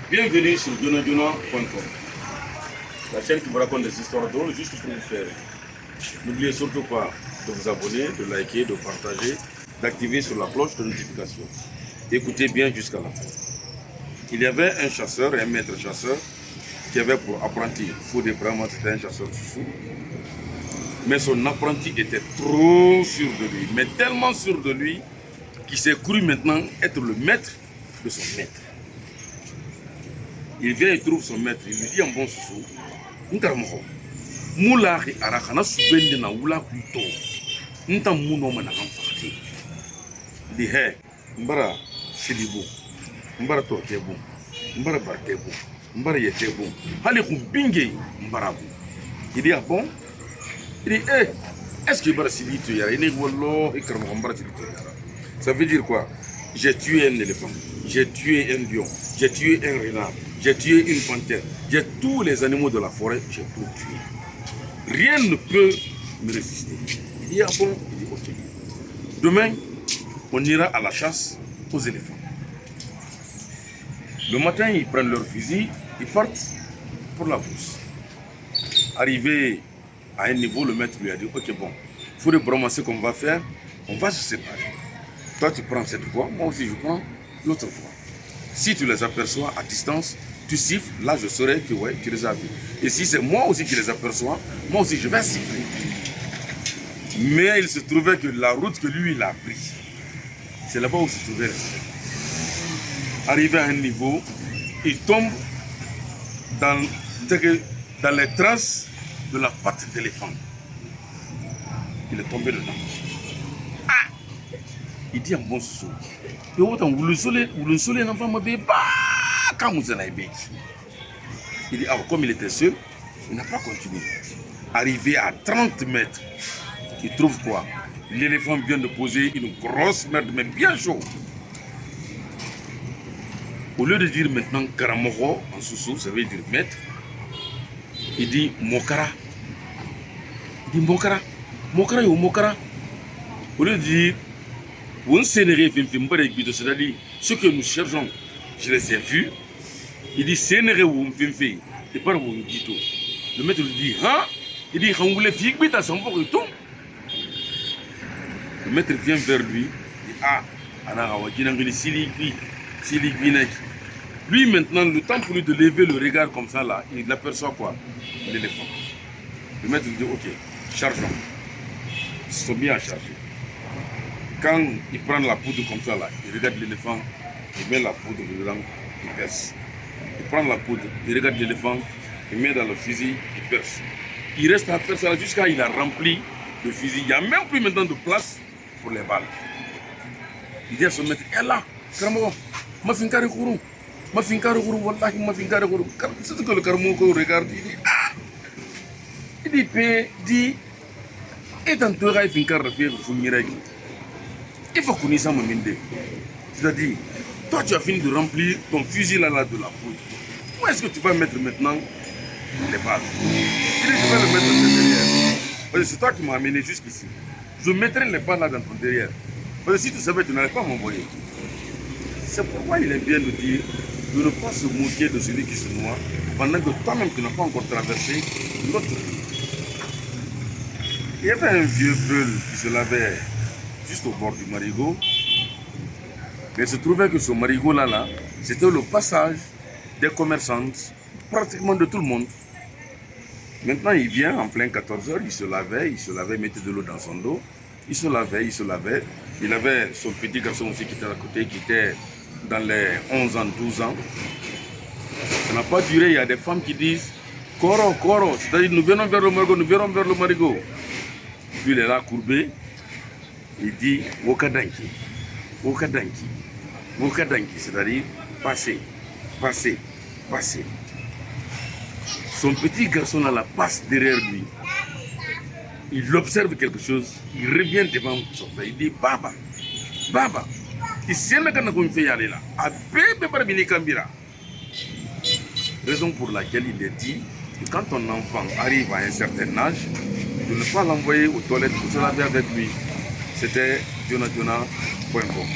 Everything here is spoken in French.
Bienvenue sur donadona.com, la chaîne qui vous raconte des histoires drôles juste pour vous faire. N'oubliez surtout pas de vous abonner, de liker, de partager, d'activer sur la cloche de notification. Écoutez bien jusqu'à la fin. Il y avait un chasseur et un maître chasseur qui avait pour apprenti Fodé Brahma, c'était un chasseur sous. Mais son apprenti était trop sûr de lui, mais tellement sûr de lui qu'il s'est cru maintenant être le maître de son maître. Il vient et trouve son maître, il lui dit en bon sous, Nkarmoho, Moulari Arakana Soubendi na Oula Kuto, Ntam Mouno Manakam Fakti. Il dit, hé, Mbara Silibo, Mbara Tortebo, Mbara Bartebo, Mbara Yetebo, Halikum Binge, Mbarabu. Il dit, ah bon? Il dit, hé, est-ce que Mbara Silito Yara? Il dit, Wallo, Ikarmo Mbara Silito Yara. Ça veut dire quoi? J'ai tué un éléphant, j'ai tué un lion, j'ai tué un renard, j'ai tué une panthère, j'ai tous les animaux de la forêt, j'ai tout tué. Rien ne peut me résister. Il dit, ah bon? Il dit, ok. Demain, on ira à la chasse aux éléphants. Le matin, ils prennent leur fusil, ils partent pour la brousse. Arrivé à un niveau, le maître lui a dit, ok, bon, il faut vraiment ce qu'on va faire, on va se séparer. Toi, tu prends cette voie, moi aussi, je prends l'autre voie. Si tu les aperçois à distance, tu siffles, là, je saurai que ouais, tu les as vus. Et si c'est moi aussi qui les aperçois, moi aussi, je vais siffler. Mais il se trouvait que la route que lui, il a prise, c'est là-bas où se trouvait les éléphants. Arrivé à un niveau, il tombe dans les traces de la patte d'éléphant. Il est tombé dedans. Il dit en bon sous. Et autant vous le soleil n'enfant m'a dit bah quand vous en avez dit. Il dit ah comme il était seul, il n'a pas continué. Arrivé à 30 mètres, il trouve quoi? L'éléphant vient de poser une grosse merde, mais bien chaud. Au lieu de dire maintenant Karamoro en sous, ça veut dire maître, il dit Mokara. Il dit Mokara. Mokara ou Mokara. Au lieu de dire c'est-à-dire ce que nous cherchons, je les ai vus. Il dit c'est et pas le maître lui dit hein? Il dit le maître vient vers lui. Il dit ah lui maintenant le temps pour lui de lever le regard comme ça là, il aperçoit quoi? L'éléphant. Le maître lui dit ok, chargeons. Ils sont bien à charger. Quand il prend la poudre comme ça là, il regarde l'éléphant, il met la poudre dedans, il perce. Il prend la poudre, il regarde l'éléphant, il met dans le fusil, il perce. Il reste à faire ça jusqu'à ce qu'il a rempli le fusil. Il n'y a même plus maintenant de place pour les balles. Il dit à son maître, hé là, Karamo, ma finkari kourou, wallahi, ma finkari kourou. C'est ce que le Karamo regarde, il dit, ah! Il dit, paix, dit, et dans tout cas, il finkari de faire le il faut qu'on y s'en mende. C'est-à-dire, toi tu as fini de remplir ton fusil là de la poudre. Où est-ce que tu vas mettre maintenant les balles? Il dit, je vais le mettre derrière. Parce que c'est toi qui m'as amené jusqu'ici. Je mettrai les balles là dans ton derrière. Parce que si tu savais, tu n'allais pas m'envoyer. C'est pourquoi il est bien de dire de ne pas se moquer de celui qui se noie pendant que toi-même tu n'as pas encore traversé l'autre. Il y avait un vieux peul qui se lavait juste au bord du marigot. Mais il se trouvait que ce marigot-là, c'était le passage des commerçantes, pratiquement de tout le monde. Maintenant, il vient en plein 14 heures, il se lavait, mettait de l'eau dans son dos. Il se lavait. Il avait son petit garçon aussi qui était à côté, qui était dans les 11 ans, 12 ans. Ça n'a pas duré, il y a des femmes qui disent « Koro, Koro », c'est-à-dire « Nous venons vers le marigot ». Puis il est là courbé. Il dit Wokadanki, c'est-à-dire passer. Son petit garçon là passe derrière lui. Il observe quelque chose, il revient devant son père, il dit Baba, il sait maintenant qu'on fait y aller là. Raison pour laquelle il est dit que quand ton enfant arrive à un certain âge, de ne pas l'envoyer aux toilettes pour se laver avec lui. C'était donadona.com.